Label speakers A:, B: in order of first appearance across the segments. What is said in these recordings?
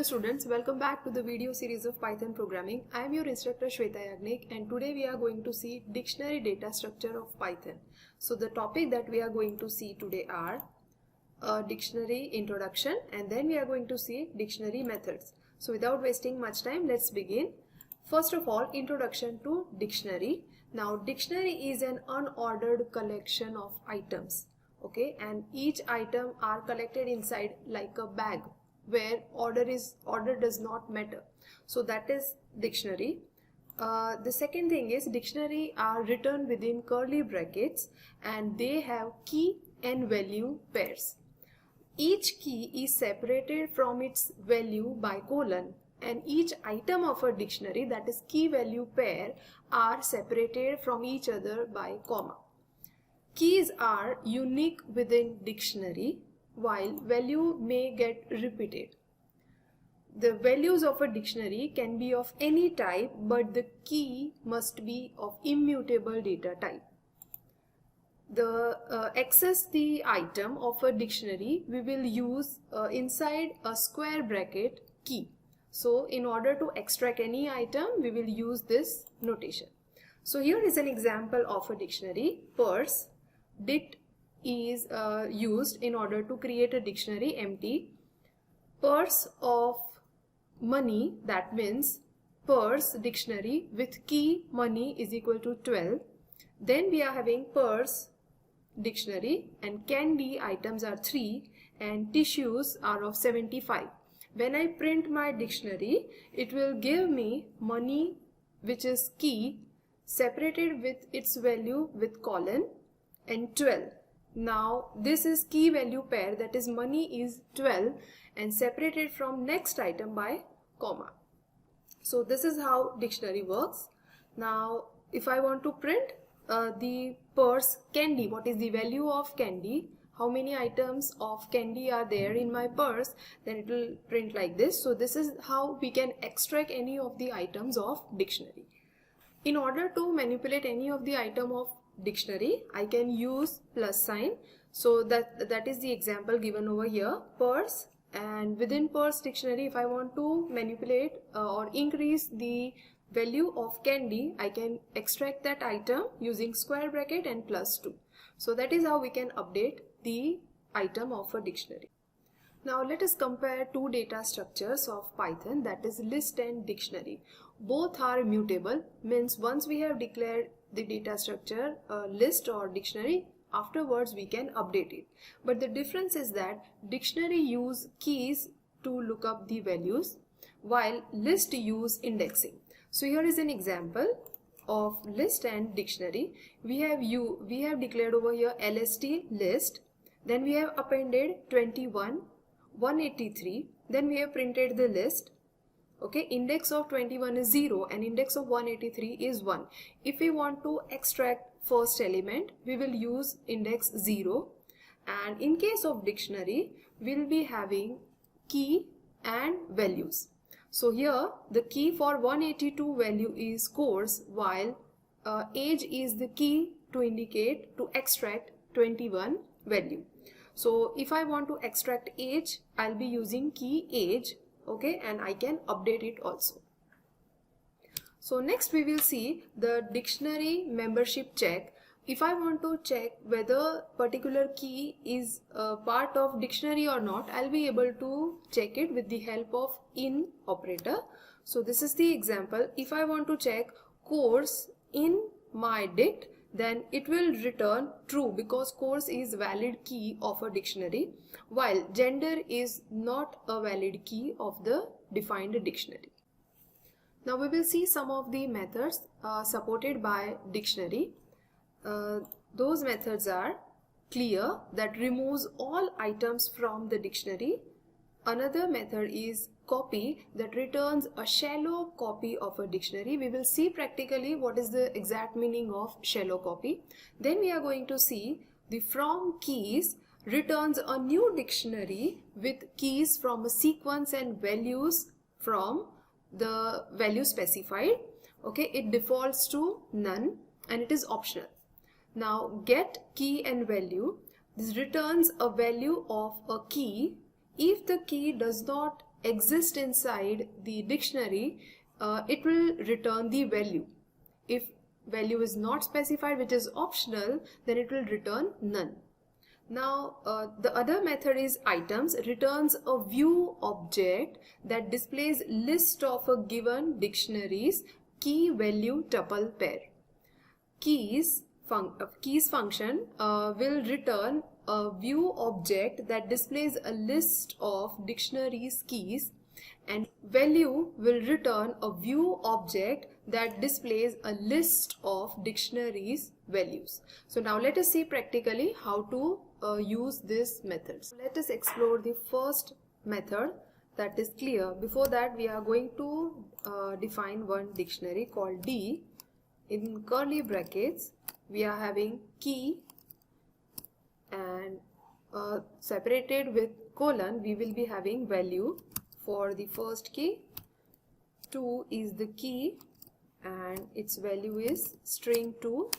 A: students, welcome back to the video series of Python programming. I am your instructor Shweta Yagnik, and today we are going to see dictionary data structure of Python. So the topic that we are going to see today are dictionary introduction, and then we are going to see dictionary methods. So without wasting much time, let's begin. First of all, introduction to dictionary. Now dictionary is an unordered collection of items, okay, and each item are collected inside like a bag where order does not matter. So that is dictionary. The second thing is dictionary are written within curly brackets and they have key and value pairs. Each key is separated from its value by colon, and each item of a dictionary, that is key value pair, are separated from each other by comma. Keys are unique within dictionary, while value may get repeated. The values of a dictionary can be of any type, but the key must be of immutable data type. Access the item of a dictionary, we will use inside a square bracket key. So in order to extract any item, we will use this notation. So here is an example of a dictionary. Purse, dict is used in order to create a dictionary empty. Purse of money, that means purse dictionary with key money is equal to 12. Then we are having purse dictionary and candy items are 3 and tissues are of 75. When I print my dictionary, it will give me money, which is key, separated with its value with colon, and 12. Now this is key value pair, that is money is 12 and separated from next item by comma. So this is how dictionary works. Now if I want to print the purse candy, what is the value of candy, how many items of candy are there in my purse, then it will print like this. So this is how we can extract any of the items of dictionary. In order to manipulate any of the item of dictionary, I can use plus sign. So that is the example given over here, purse, and within purse dictionary, if I want to manipulate or increase the value of candy, I can extract that item using square bracket and plus 2. So that is how we can update the item of a dictionary. Now let us compare two data structures of Python, that is list and dictionary. Both are mutable, means once we have declared the data structure list or dictionary, afterwards we can update it. But the difference is that dictionary use keys to look up the values, while list use indexing. So here is an example of list and dictionary. We have declared over here LST list, then we have appended 21, 183, then we have printed the list. Okay, index of 21 is 0 and index of 183 is 1. If we want to extract first element, we will use index 0, and in case of dictionary, we will be having key and values. So here the key for 182 value is course, while age is the key to indicate to extract 21 value. So if I want to extract age, I'll be using key age, okay, and I can update it also. So next we will see the dictionary membership check. If I want to check whether particular key is a part of dictionary or not, I'll be able to check it with the help of in operator. So this is the example. If I want to check course in my dict, then it will return true because course is valid key of a dictionary, while gender is not a valid key of the defined dictionary. Now we will see some of the methods supported by dictionary. Those methods are clear, that removes all items from the dictionary. Another method is copy, that returns a shallow copy of a dictionary. We will see practically what is the exact meaning of shallow copy. Then we are going to see the from keys, returns a new dictionary with keys from a sequence and values from the value specified. Okay, it defaults to none and it is optional. Now get key and value, this returns a value of a key if the key does not exist inside the dictionary, it will return the value. If value is not specified, which is optional, then it will return none. Now the other method is items, returns a view object that displays list of a given dictionary's key value tuple pair. Keys function will return a view object that displays a list of dictionary's keys, and value will return a view object that displays a list of dictionary's values. So now let us see practically how to use these methods. Let us explore the first method, that is clear. Before that, we are going to define one dictionary called D. In curly brackets, we are having key, and separated with colon, we will be having value for the first key. 2 is the key and its value is string 2,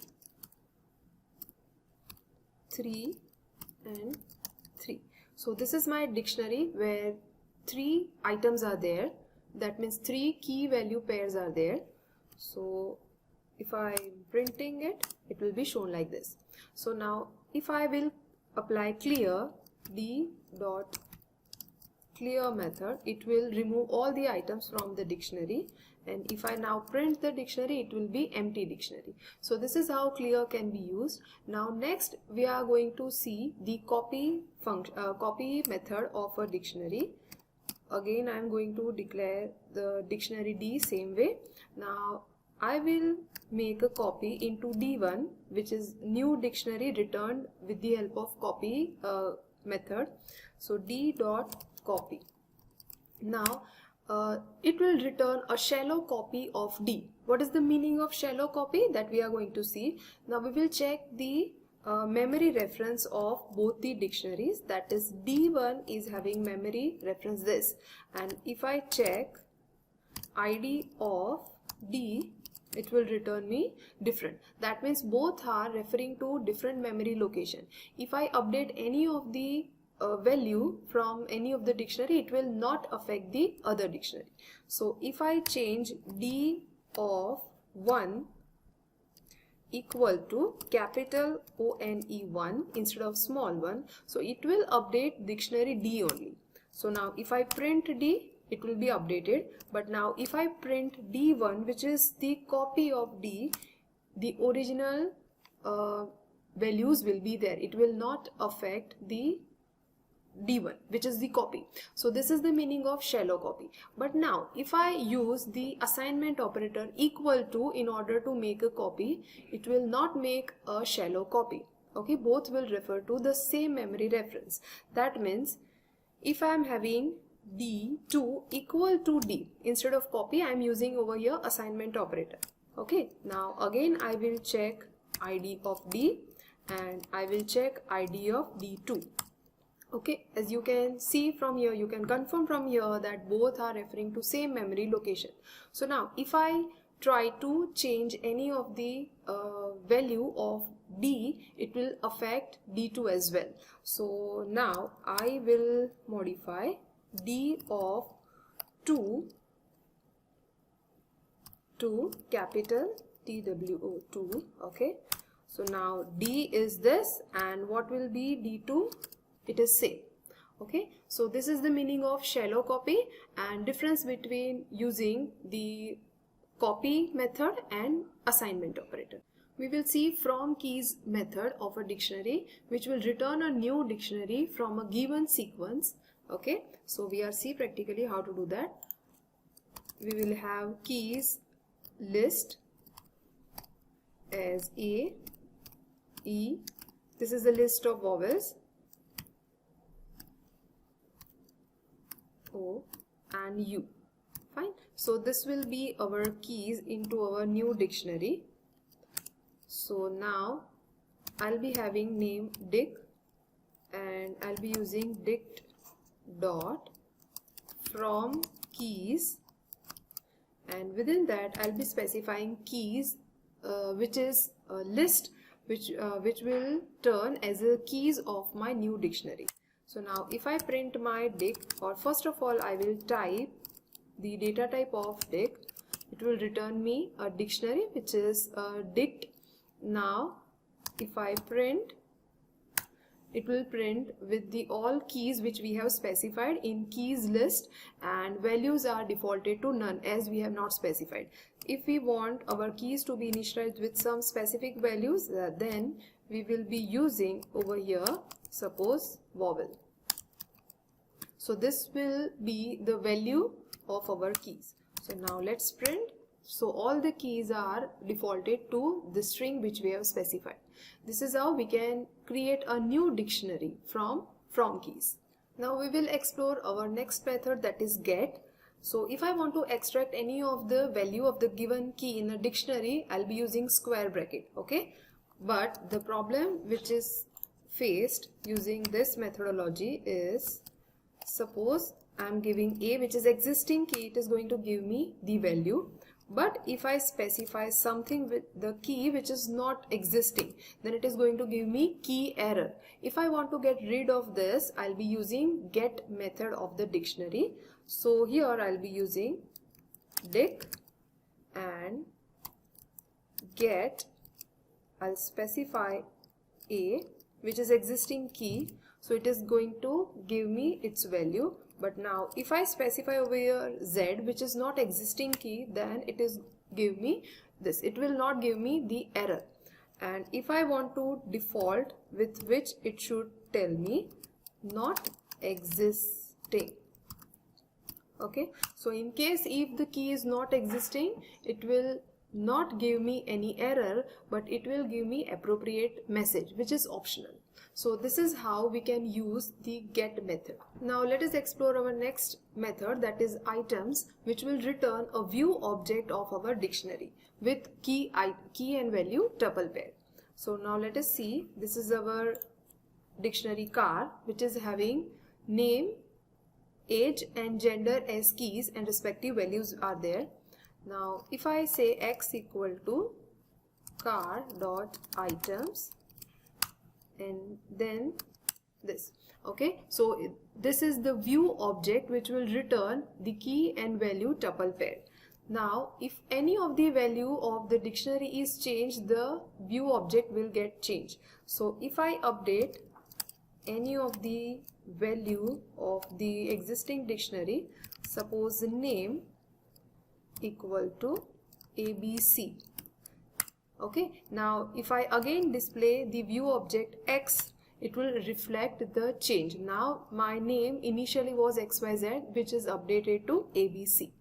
A: 3 and 3. So this is my dictionary where 3 items are there. That means 3 key value pairs are there. So if I am printing it, it will be shown like this. So now if I will apply clear, D dot clear method, it will remove all the items from the dictionary, and if I now print the dictionary, it will be empty dictionary. So this is how clear can be used. Now next we are going to see the copy method of a dictionary. Again I am going to declare the dictionary D same way. Now I will make a copy into D1, which is new dictionary returned with the help of copy method. So D dot copy. Now it will return a shallow copy of D. What is the meaning of shallow copy? That we are going to see. Now we will check the memory reference of both the dictionaries. That is D1 is having memory reference this, and if I check ID of D, it will return me different. That means both are referring to different memory location. If I update any of the value from any of the dictionary, it will not affect the other dictionary. So if I change D of 1 equal to capital ONE1 instead of small 1, so it will update dictionary D only. So now if I print D, it will be updated. But now if I print D1, which is the copy of D, the original values will be there. It will not affect the D1, which is the copy. So this is the meaning of shallow copy. But now if I use the assignment operator equal to in order to make a copy, it will not make a shallow copy. Okay, both will refer to the same memory reference. That means if I am having D2 equal to D, instead of copy I am using over here assignment operator. Okay, now again I will check ID of D and I will check ID of D2. Okay, as you can see from here, you can confirm from here that both are referring to same memory location. So now if I try to change any of the value of D, it will affect D2 as well. So now I will modify D of 2 to capital TWO2. Okay, so now D is this, and what will be D2? It is same. Okay, so this is the meaning of shallow copy and difference between using the copy method and assignment operator. We will see from keys method of a dictionary, which will return a new dictionary from a given sequence. Okay, so we are see practically how to do that. We will have keys list as A, E. This is the list of vowels. O and U. Fine. So this will be our keys into our new dictionary. So now I'll be having name dict and I'll be using dict dot from keys, and within that I'll be specifying keys which is a list which will turn as a keys of my new dictionary. So now if I print my dict, or first of all I will type the data type of dict, it will return me a dictionary which is a dict. Now if I print, it will print with the all keys which we have specified in keys list, and values are defaulted to none as we have not specified. If we want our keys to be initialized with some specific values, then we will be using over here, suppose vowel. So this will be the value of our keys. So now let's print. So all the keys are defaulted to the string which we have specified. This is how we can create a new dictionary from keys. Now we will explore our next method, that is get. So if I want to extract any of the value of the given key in a dictionary, I'll be using square bracket, okay? But the problem which is faced using this methodology is, suppose I'm giving a which is existing key, it is going to give me the value. But if I specify something with the key which is not existing, then it is going to give me key error. If I want to get rid of this, I'll be using get method of the dictionary. So here I'll be using dict and get, I'll specify a which is existing key, so it is going to give me its value. But now if I specify over here z which is not existing key, then it is give me this, it will not give me the error. And if I want to default, with which it should tell me not existing, okay? So in case if the key is not existing, it will not give me any error, but it will give me appropriate message which is optional. So this is how we can use the get method. Now let us explore our next method, that is items, which will return a view object of our dictionary with key and value tuple pair. So now let us see, this is our dictionary car which is having name, age and gender as keys and respective values are there. Now if I say x equal to car dot items and then this, okay? So this is the view object which will return the key and value tuple pair. Now if any of the value of the dictionary is changed, the view object will get changed. So if I update any of the value of the existing dictionary, suppose name equal to ABC, okay? Now if I again display the view object x, it will reflect the change. Now my name initially was XYZ, which is updated to ABC.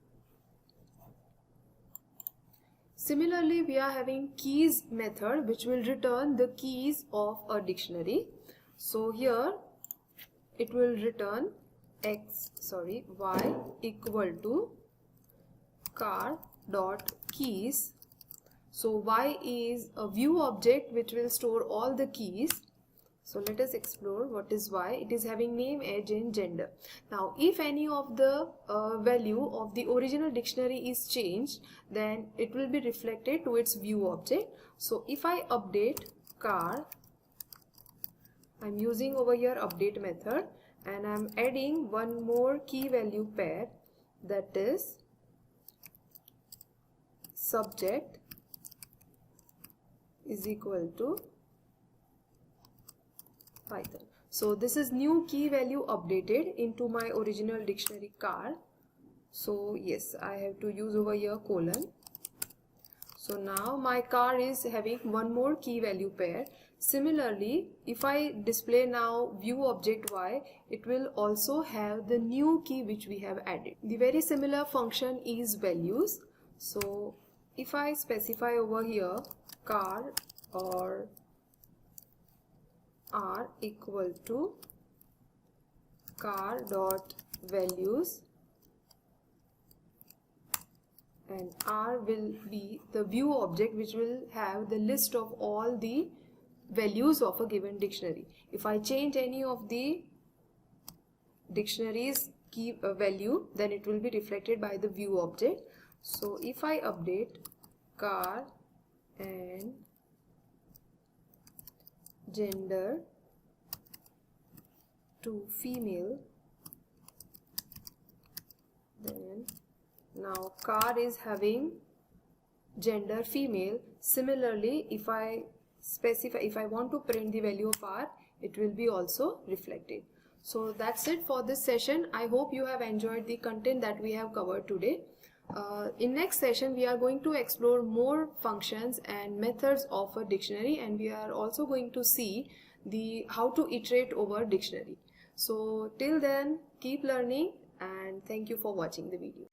A: Similarly, we are having keys method which will return the keys of a dictionary. So here it will return y equal to car dot keys. So y is a view object which will store all the keys. So let us explore what is y. It is having name, age and gender. Now if any of the value of the original dictionary is changed, then it will be reflected to its view object. So if I update car, I'm using over here update method and I'm adding one more key value pair, that is subject is equal to Python. So this is new key value updated into my original dictionary car. So yes, I have to use over here colon. So now my car is having one more key value pair. Similarly, if I display now view object y, it will also have the new key which we have added. The very similar function is values. So if I specify over here car or r equal to car dot values, and r will be the view object which will have the list of all the values of a given dictionary. If I change any of the dictionary's key value, then it will be reflected by the view object. So if I update car and gender to female, then now car is having gender female. Similarly, if I want to print the value of r, it will be also reflected. So that's it for this session. I hope you have enjoyed the content that we have covered today. In next session we are going to explore more functions and methods of a dictionary, and we are also going to see how to iterate over dictionary. So till then, keep learning, and thank you for watching the video.